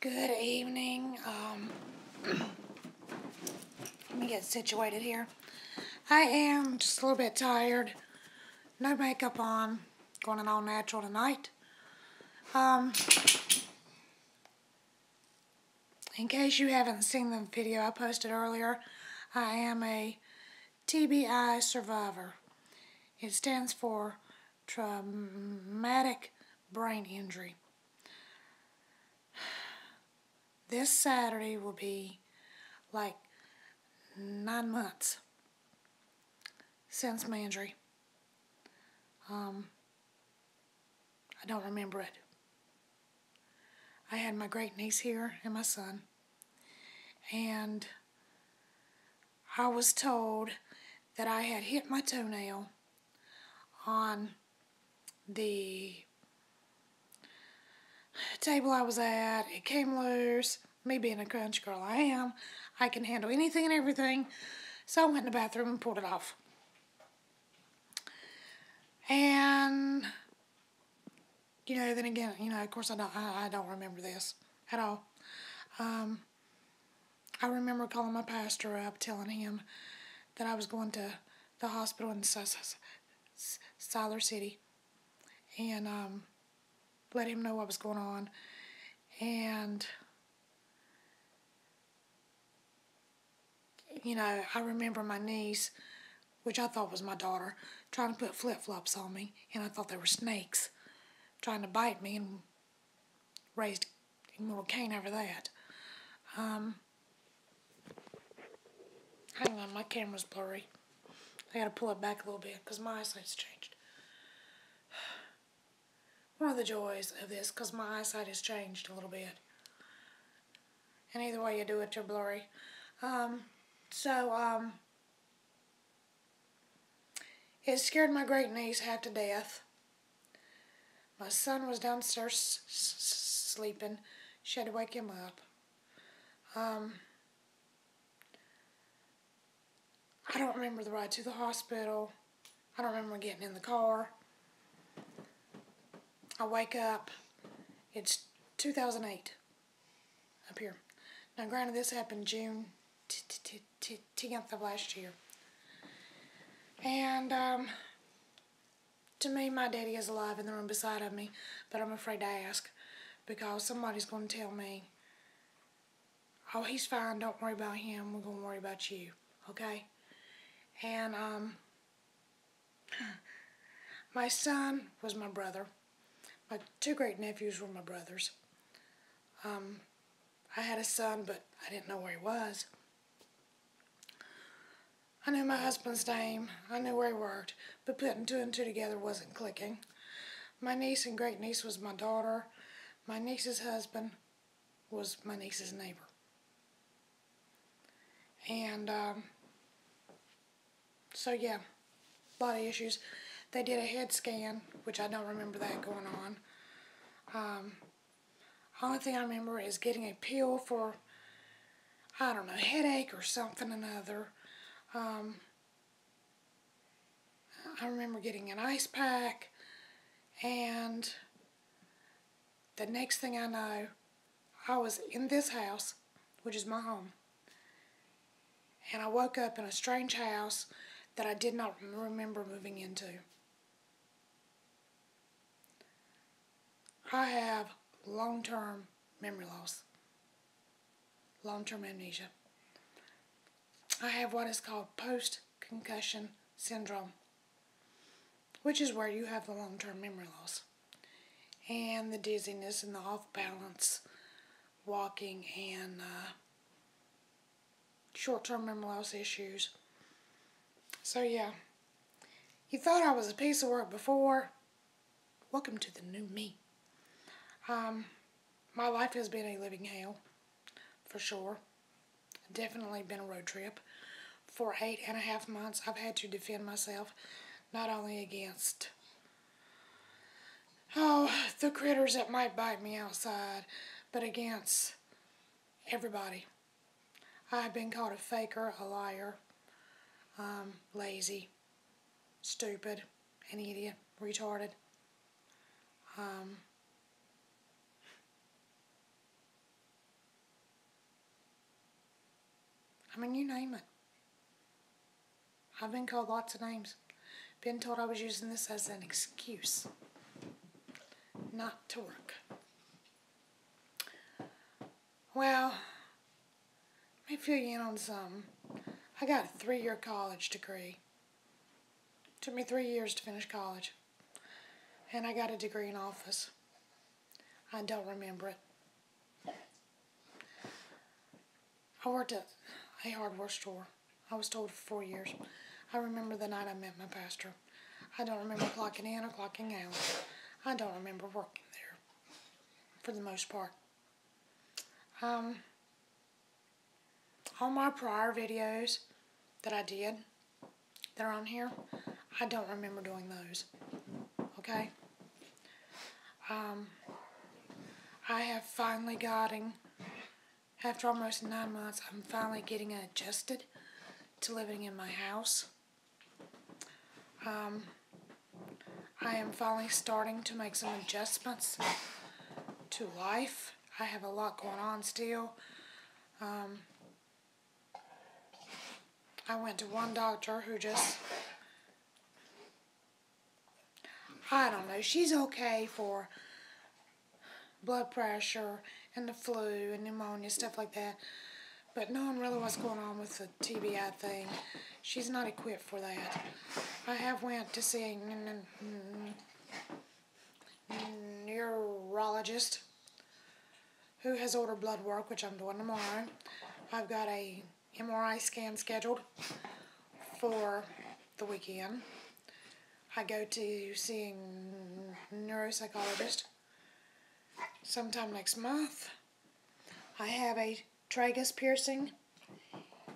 Good evening. Let me get situated here. I am just a little bit tired. No makeup on. Going all natural tonight. In case you haven't seen the video I posted earlier, I am a TBI survivor. It stands for traumatic brain injury. This Saturday will be like 9 months since my injury. I don't remember it. I had my great niece here and my son, and I was told that I had hit my toenail on the table I was at. It came loose. Me being a crunch girl I am, I can handle anything and everything. So I went in the bathroom and pulled it off. And then again, of course I don't remember this at all. I remember calling my pastor up, telling him that I was going to the hospital in Siler City, and let him know what was going on. And I remember my niece, which I thought was my daughter, trying to put flip-flops on me, and I thought they were snakes trying to bite me, and raised a little cane over that. Hang on, my camera's blurry. I gotta pull it back a little bit because my eyesight's changed. One of the joys of this, because my eyesight has changed a little bit. And either way you do it, you're blurry. It scared my great niece half to death. My son was downstairs sleeping. She had to wake him up. I don't remember the ride to the hospital. I don't remember getting in the car. I wake up. It's 2008 up here. Now, granted, this happened June 10th of last year. And to me, my daddy is alive in the room beside of me, but I'm afraid to ask because somebody's going to tell me, "Oh, he's fine. Don't worry about him. We're going to worry about you." Okay? And my son was my brother. My two great nephews were my brothers. I had a son, but I didn't know where he was. I knew my husband's name. I knew where he worked, but putting two and two together wasn't clicking. My niece and great niece was my daughter. My niece's husband was my niece's neighbor. And so yeah, a lot of issues. They did a head scan, which I don't remember that going on. Only thing I remember is getting a pill for, I don't know, headache or something or another. I remember getting an ice pack, and the next thing I know, I was in this house, which is my home, and I woke up in a strange house that I did not remember moving into. I have long-term memory loss, long-term amnesia. I have what is called post-concussion syndrome, which is where you have the long-term memory loss and the dizziness and the off-balance walking and short-term memory loss issues. So yeah, you thought I was a piece of work before. Welcome to the new me. My life has been a living hell, for sure. Definitely been a road trip. For 8.5 months, I've had to defend myself, not only against, the critters that might bite me outside, but against everybody. I've been called a faker, a liar, lazy, stupid, an idiot, retarded. I mean, you name it. I've been called lots of names. Been told I was using this as an excuse not to work. Well, let me fill you in on something. I got a 3-year college degree. Took me 3 years to finish college. And I got a degree in office. I don't remember it. I worked at a hardware store. I was told for 4 years. I remember the night I met my pastor. I don't remember clocking in or clocking out. I don't remember working there, for the most part. All my prior videos that I did, that are on here, I don't remember doing those. Okay? I have finally gotten, after almost 9 months, I'm finally getting adjusted to living in my house. I am finally starting to make some adjustments to life. I have a lot going on still. I went to one doctor who just, I don't know, she's okay for blood pressure and the flu and pneumonia, stuff like that. But knowing really what's going on with the TBI thing, she's not equipped for that. I have went to see a neurologist who has ordered blood work, which I'm doing tomorrow. I've got a MRI scan scheduled for the weekend. I go to see a neuropsychologist sometime next month. I have a tragus piercing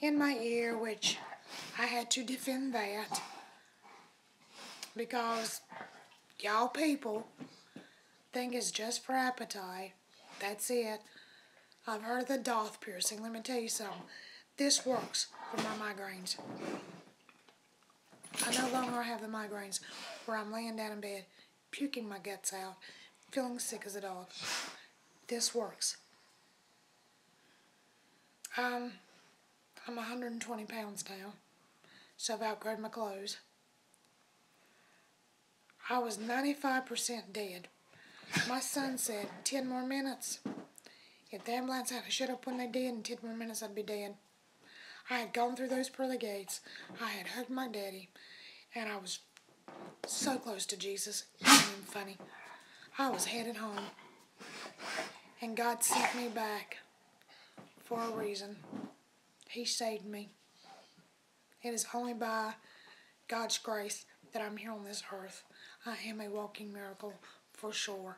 in my ear, which I had to defend that because y'all people think it's just for appetite. That's it. I've heard of the doth piercing. Let me tell you something. This works for my migraines. I no longer have the migraines where I'm laying down in bed, puking my guts out, feeling sick as a dog. This works. I'm 120 pounds now, so I've outgrown my clothes. I was 95% dead. My son said 10 more minutes. If the ambulance hadn't showed up when they did, in 10 more minutes I'd be dead. I had gone through those pearly gates. I had hugged my daddy, and I was so close to Jesus. It wasn't even funny. I was headed home, and God sent me back for a reason. He saved me. It is only by God's grace that I'm here on this earth. I am a walking miracle for sure.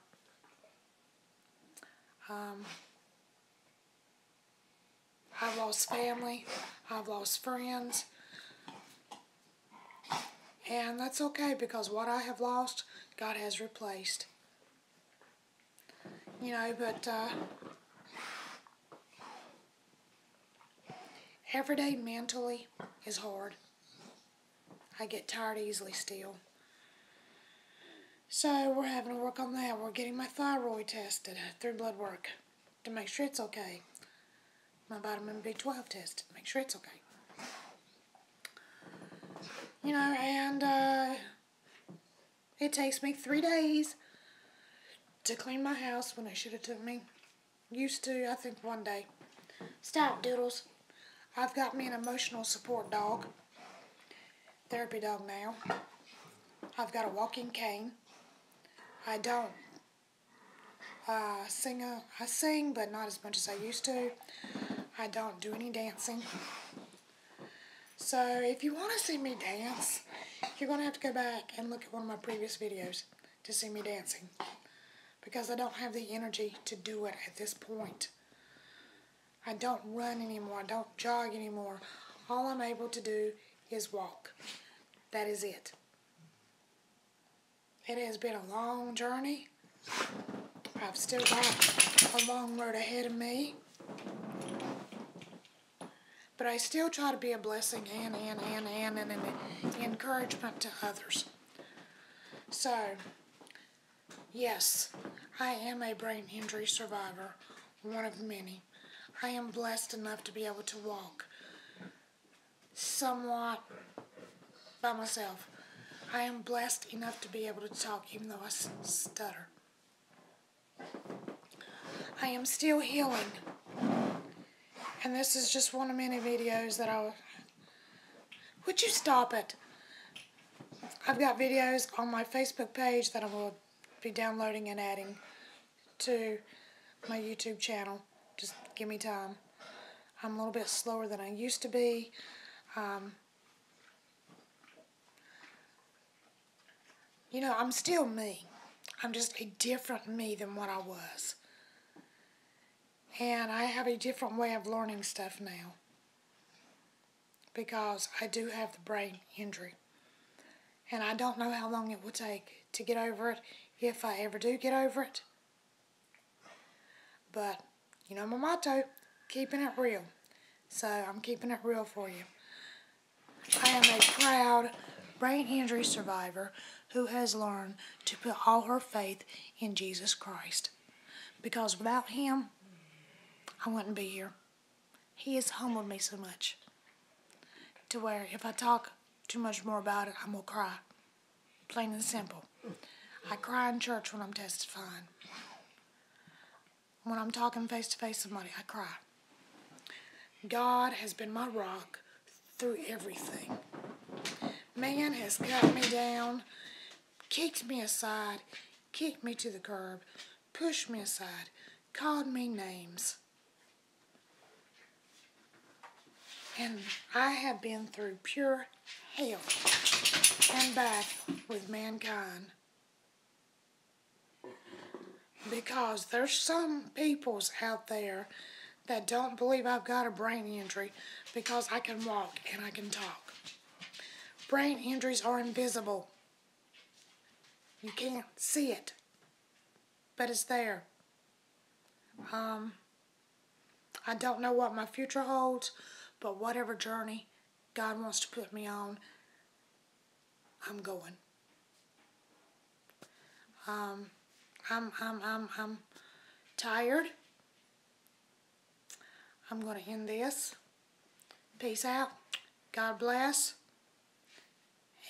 I've lost family. I've lost friends. And that's okay, because what I have lost, God has replaced. You know, but every day mentally is hard. I get tired easily still. So we're having to work on that. We're getting my thyroid tested through blood work to make sure it's okay. My vitamin B12 tested to make sure it's okay. You know, and it takes me 3 days to clean my house when it should have took me, used to, I think, 1 day. Stop, Doodles. I've got me an emotional support dog, therapy dog now. I've got a walking cane. I don't sing. I sing, but not as much as I used to. I don't do any dancing. So if you want to see me dance, you're going to have to go back and look at one of my previous videos to see me dancing, because I don't have the energy to do it at this point. I don't run anymore. I don't jog anymore. All I'm able to do is walk. That is it. It has been a long journey. I've still got a long road ahead of me. But I still try to be a blessing and an encouragement to others. So, yes, I am a brain injury survivor, one of many. I am blessed enough to be able to walk, somewhat by myself. I am blessed enough to be able to talk even though I stutter. I am still healing. And this is just one of many videos that Would you stop it? I've got videos on my Facebook page that I will be downloading and adding to my YouTube channel. Just give me time. I'm a little bit slower than I used to be. You know, I'm still me. I'm just a different me than what I was. And I have a different way of learning stuff now. Because I do have the brain injury. And I don't know how long it will take to get over it, if I ever do get over it. But, you know my motto, keeping it real. So, I'm keeping it real for you. I am a proud brain injury survivor who has learned to put all her faith in Jesus Christ. Because without Him, I wouldn't be here. He has humbled me so much. To where if I talk too much more about it, I'm going to cry. Plain and simple. I cry in church when I'm testifying. When I'm talking face to face with somebody, I cry. God has been my rock through everything. Man has cut me down, kicked me aside, kicked me to the curb, pushed me aside, called me names. And I have been through pure hell and back with mankind. Because there's some peoples out there that don't believe I've got a brain injury because I can walk and I can talk. Brain injuries are invisible. You can't see it, but it's there. I don't know what my future holds, but whatever journey God wants to put me on, I'm going. I'm tired. I'm going to end this. Peace out. God bless.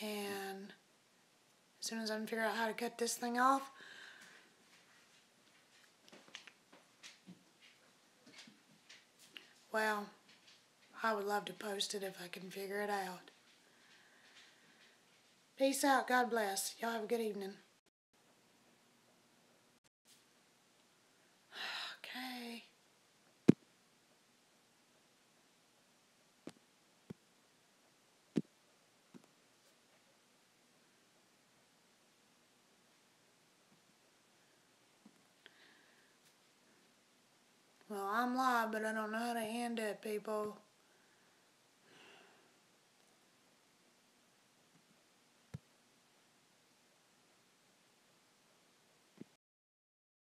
And as soon as I can figure out how to cut this thing off, well, I would love to post it if I can figure it out. Peace out. God bless. Y'all have a good evening. Okay. Well, I'm live, but I don't know how to end it, people.